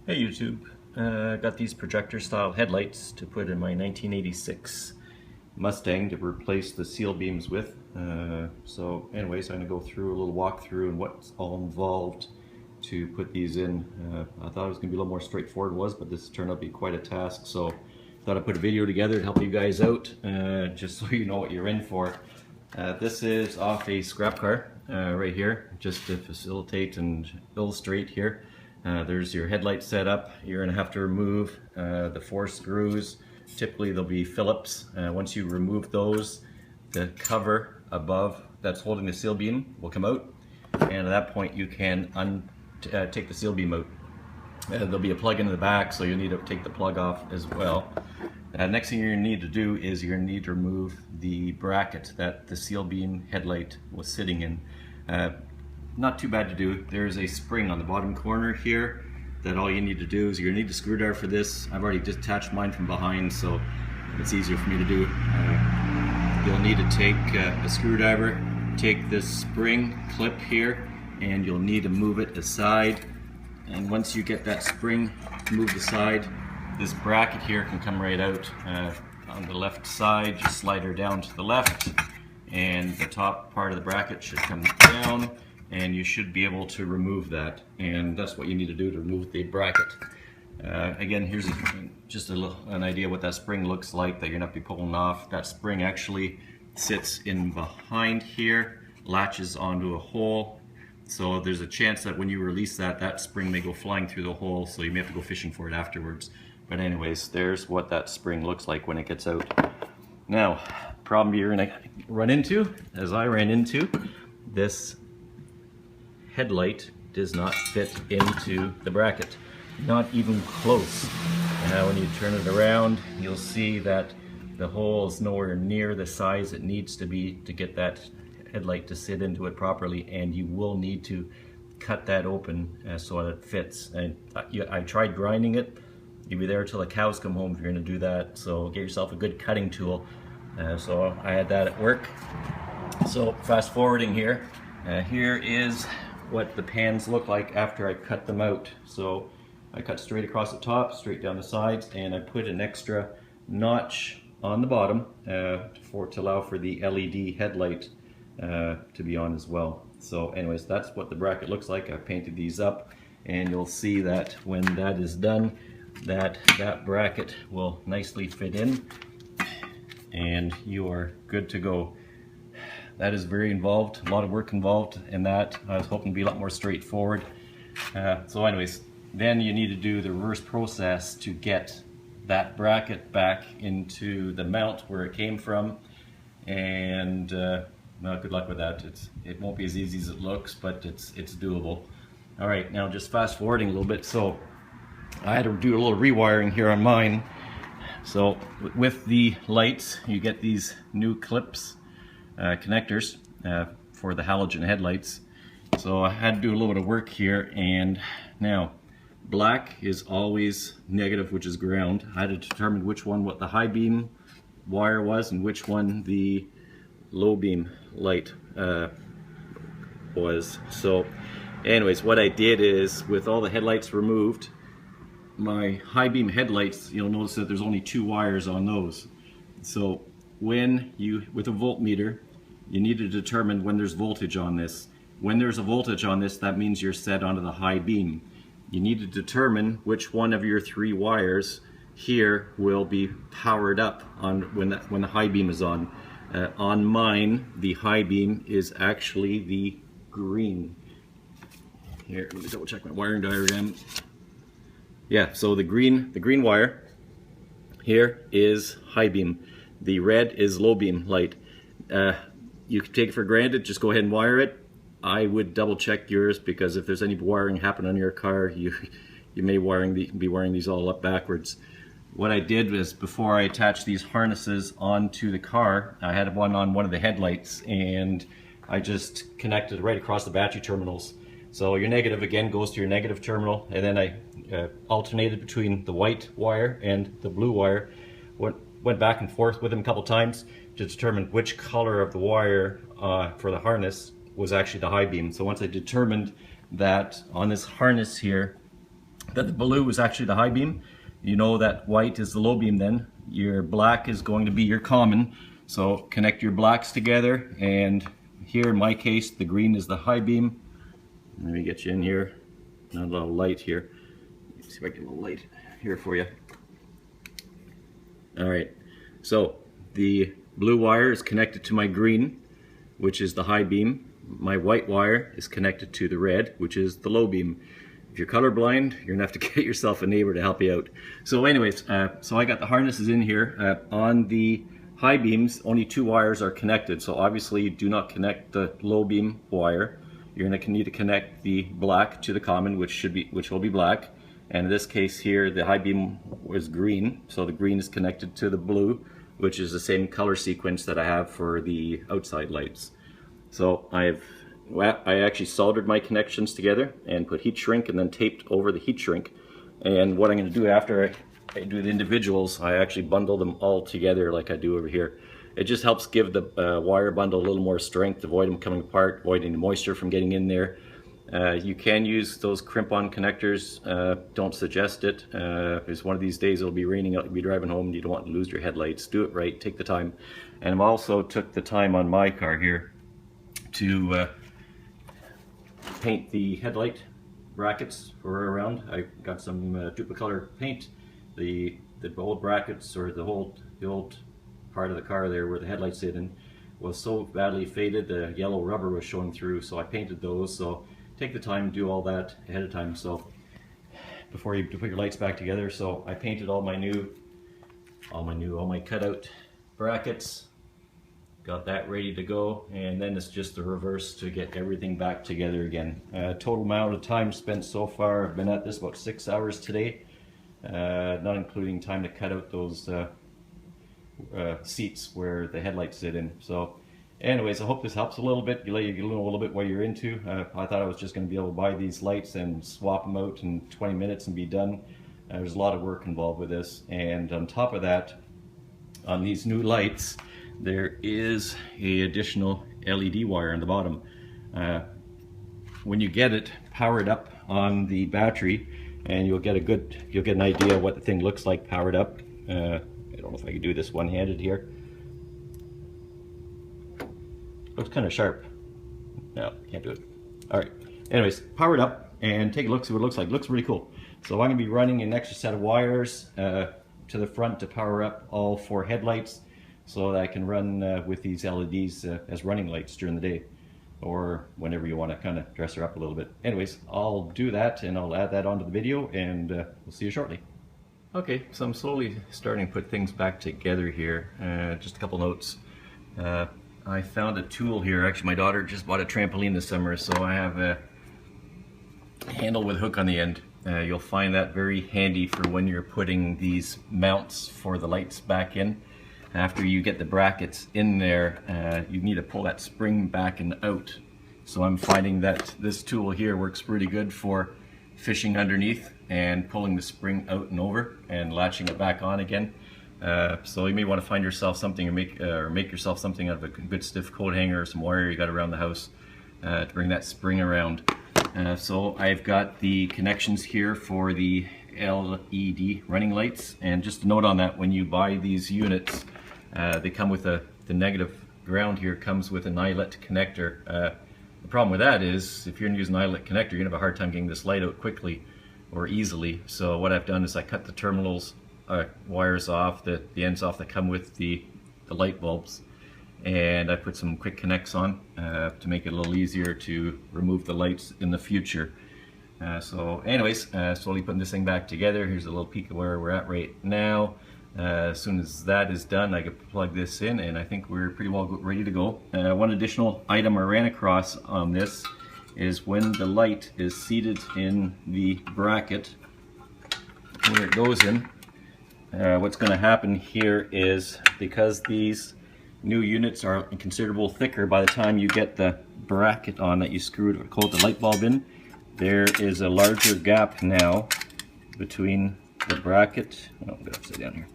Hey YouTube, got these projector style headlights to put in my 1986 Mustang to replace the seal beams with. So anyways, I'm going to go through a little walkthrough and what's all involved to put these in. I thought it was going to be a little more straightforward than it was, but this turned out to be quite a task. So I thought I'd put a video together to help you guys out, just so you know what you're in for. This is off a scrap car right here, just to facilitate and illustrate here. There's your headlight setup. You're going to have to remove the 4 screws. Typically they'll be Phillips. Once you remove those, the cover above that's holding the seal beam will come out, and at that point you can take the seal beam out. There'll be a plug in the back, so you'll need to take the plug off as well. Next thing you're going to need to do is you're going to need to remove the bracket that the seal beam headlight was sitting in. Not too bad to do. There's a spring on the bottom corner here that all you need to do is you're going to need a screwdriver for this. I've already detached mine from behind, so it's easier for me to do. You'll need to take a screwdriver, take this spring clip here, and you'll need to move it aside. And once you get that spring moved aside, this bracket here can come right out on the left side. Just slide her down to the left, and the top part of the bracket should come down, and you should be able to remove that. And that's what you need to do to remove the bracket. Again, here's just an idea what that spring looks like that you're not be pulling off. That spring actually sits in behind here, latches onto a hole. So there's a chance that when you release that, that spring may go flying through the hole, so you may have to go fishing for it afterwards. But anyways, there's what that spring looks like when it gets out. Now, problem you're gonna run into, as I ran into, this headlight does not fit into the bracket. Not even close. Now when you turn it around, you'll see that the hole is nowhere near the size it needs to be to get that headlight to sit into it properly, and you will need to cut that open so that it fits. And I tried grinding it. You'll be there till the cows come home if you're going to do that, so get yourself a good cutting tool. So I had that at work. So fast forwarding here, here is what the pans look like after I cut them out. So I cut straight across the top, straight down the sides, and I put an extra notch on the bottom to allow for the LED headlight to be on as well. So anyways, that's what the bracket looks like. I painted these up, and you'll see that when that is done, that bracket will nicely fit in, and you are good to go. That is very involved, a lot of work involved in that. I was hoping to be a lot more straightforward. So anyways, then you need to do the reverse process to get that bracket back into the mount where it came from, and well, good luck with that. It won't be as easy as it looks, but it's doable. All right, now just fast forwarding a little bit. So I had to do a little rewiring here on mine. So with the lights, you get these new clips, connectors for the halogen headlights. So I had to do a little bit of work here, and now black is always negative, which is ground. I had to determine which one what the high beam wire was and which one the low beam light was. So anyways, what I did is, with all the headlights removed, my high beam headlights, you'll notice that there's only 2 wires on those. So when you, with a voltmeter, you need to determine when there's voltage on this. When there's a voltage on this, that means you're set onto the high beam. You need to determine which one of your 3 wires here will be powered up on when the high beam is on. On mine, the high beam is actually the green. Here, let me double check my wiring diagram. Yeah, so the green wire here is high beam. The red is low beam light. You can take it for granted, just go ahead and wire it. I would double check yours, because if there's any wiring happen on your car, you may be wiring these all up backwards. What I did was, before I attached these harnesses onto the car, I had one on one of the headlights, and I just connected right across the battery terminals. So your negative again goes to your negative terminal, and then I alternated between the white wire and the blue wire. Went back and forth with them a couple times to determine which color of the wire for the harness was actually the high beam. So once I determined that on this harness here, that the blue is actually the high beam. You know that white is the low beam then. Your black is going to be your common. So connect your blacks together, and here in my case the green is the high beam. Let me get you in here. Not a little light here. Let's see if I get a little light here for you. Alright, so the blue wire is connected to my green, which is the high beam. My white wire is connected to the red, which is the low beam. If you're colorblind, you're gonna have to get yourself a neighbor to help you out. So anyways, so I got the harnesses in here. On the high beams, only 2 wires are connected. So obviously you do not connect the low beam wire. You're gonna need to connect the black to the common, which will be black. And in this case here, the high beam was green. So the green is connected to the blue, which is the same color sequence that I have for the outside lights. So I actually soldered my connections together and put heat shrink and then taped over the heat shrink. And what I'm going to do after I do the individuals, I actually bundle them all together like I do over here. It just helps give the wire bundle a little more strength, avoid them coming apart, avoiding the moisture from getting in there. You can use those crimp-on connectors. Don't suggest it. Because one of these days it'll be raining out, you'll be driving home and you don't want to lose your headlights. Do it right, take the time. And I also took the time on my car here to paint the headlight brackets around. I got some Duplicolor paint. The old brackets, or the old part of the car there where the headlights sit in, was so badly faded the yellow rubber was showing through, so I painted those. So take the time to do all that ahead of time, so before you put your lights back together. So I painted all my cutout brackets, got that ready to go, and then it's just the reverse to get everything back together again. Total amount of time spent so far, I've been at this about 6 hours today, not including time to cut out those seats where the headlights sit in. So anyways, I hope this helps a little bit. You know a little bit what you're into. I thought I was just going to be able to buy these lights and swap them out in 20 minutes and be done. There's a lot of work involved with this, and on top of that, on these new lights, there is a additional LED wire on the bottom. When you get it, power it up on the battery, and you'll get an idea of what the thing looks like powered up. I don't know if I can do this one-handed here. Looks kind of sharp. No, can't do it. All right. Anyways, power it up and take a look, see what it looks like. It looks really cool. So I'm going to be running an extra set of wires to the front to power up all 4 headlights, so that I can run with these LEDs as running lights during the day, or whenever you want to kind of dress her up a little bit. Anyways, I'll do that and I'll add that onto the video, and we'll see you shortly. Okay, so I'm slowly starting to put things back together here. Just a couple notes. I found a tool here. Actually, my daughter just bought a trampoline this summer, so I have a handle with a hook on the end. You'll find that very handy for when you're putting these mounts for the lights back in. After you get the brackets in there, you need to pull that spring back and out. So I'm finding that this tool here works pretty good for fishing underneath and pulling the spring out and over and latching it back on again. So you may want to find yourself something, or make yourself something out of a good stiff coat hanger or some wire you got around the house to bring that spring around. So I've got the connections here for the LED running lights, and just a note on that: when you buy these units, they come with the negative ground here comes with an eyelet connector. The problem with that is if you're going to use an eyelet connector, you're going to have a hard time getting this light out quickly or easily. So what I've done is I cut the terminals, wires off, the ends off that come with the light bulbs, and I put some quick connects on to make it a little easier to remove the lights in the future. So anyways, slowly putting this thing back together. Here's a little peek of where we're at right now. As soon as that is done, I can plug this in, and I think we're pretty well ready to go. One additional item I ran across on this is when the light is seated in the bracket where it goes in, what's going to happen here is, because these new units are considerable thicker, by the time you get the bracket on that you screwed or coat the light bulb in, there is a larger gap now between the bracket. Oh, I'm going to upside down here.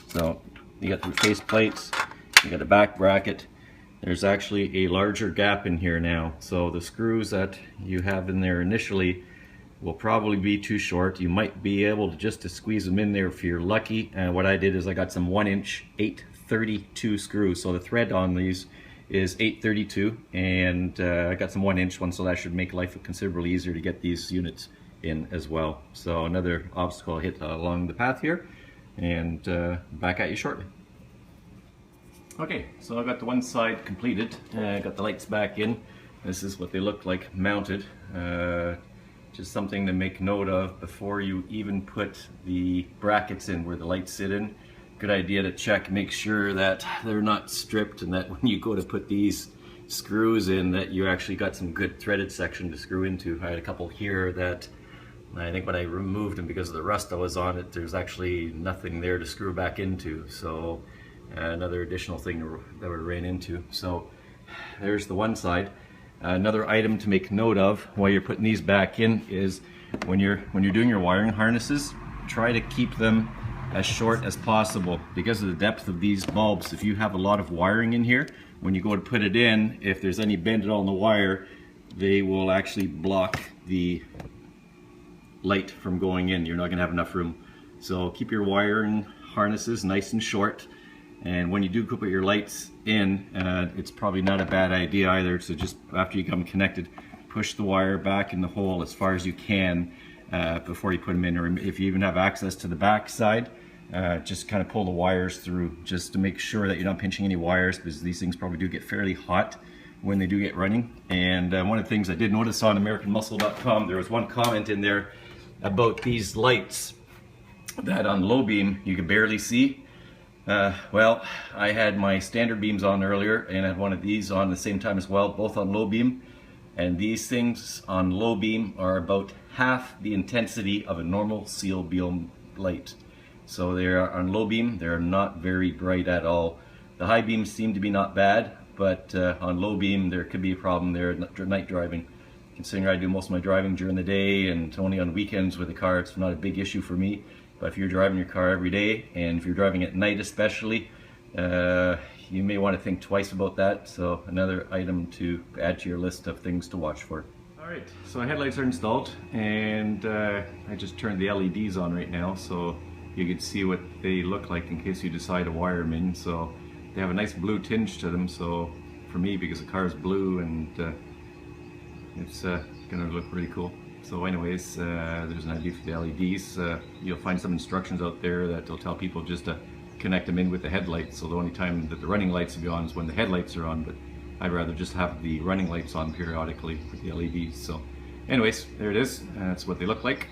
So you got the face plates, you got the back bracket. There's actually a larger gap in here now. So the screws that you have in there initially will probably be too short. You might be able to just to squeeze them in there if you're lucky. And what I did is I got some 1-inch 832 screws. So the thread on these is 832, and I got some 1-inch ones, so that should make life considerably easier to get these units in as well. So another obstacle I'll hit along the path here, and back at you shortly. Okay, so I got the one side completed. I got the lights back in. This is what they look like mounted. Just something to make note of before you even put the brackets in where the lights sit in. Good idea to check, make sure that they're not stripped, and that when you go to put these screws in, that you actually got some good threaded section to screw into. I had a couple here that I think when I removed them because of the rust that was on it, there's actually nothing there to screw back into. So another additional thing that we ran into. So there's the one side. Another item to make note of while you're putting these back in is when you're doing your wiring harnesses, try to keep them as short as possible because of the depth of these bulbs. If you have a lot of wiring in here, when you go to put it in, if there's any bend at all in the wire, they will actually block the light from going in. You're not going to have enough room. So keep your wiring harnesses nice and short. And when you do put your lights in, it's probably not a bad idea either. So just after you come connected, push the wire back in the hole as far as you can before you put them in. Or if you even have access to the back side, just kind of pull the wires through just to make sure that you're not pinching any wires, because these things probably do get fairly hot when they do get running. And one of the things I did notice on AmericanMuscle.com, there was one comment in there about these lights that on low beam you could barely see. Well, I had my standard beams on earlier, and I had one of these on the same time as well, both on low beam. And these things on low beam are about half the intensity of a normal seal beam light. So they are on low beam, they're not very bright at all. The high beams seem to be not bad, but on low beam there could be a problem there at night driving. Considering I do most of my driving during the day and only on weekends with the car, it's not a big issue for me. But if you're driving your car every day, and if you're driving at night especially, you may want to think twice about that. So another item to add to your list of things to watch for. Alright, so headlights are installed, and I just turned the LEDs on right now so you can see what they look like in case you decide to wire them in. So they have a nice blue tinge to them, so for me, because the car is blue, and it's gonna look really cool. So anyways, there's an idea for the LEDs. You'll find some instructions out there that they'll tell people just to connect them in with the headlights. So the only time that the running lights will be on is when the headlights are on, but I'd rather just have the running lights on periodically with the LEDs. So anyways, there it is. That's what they look like.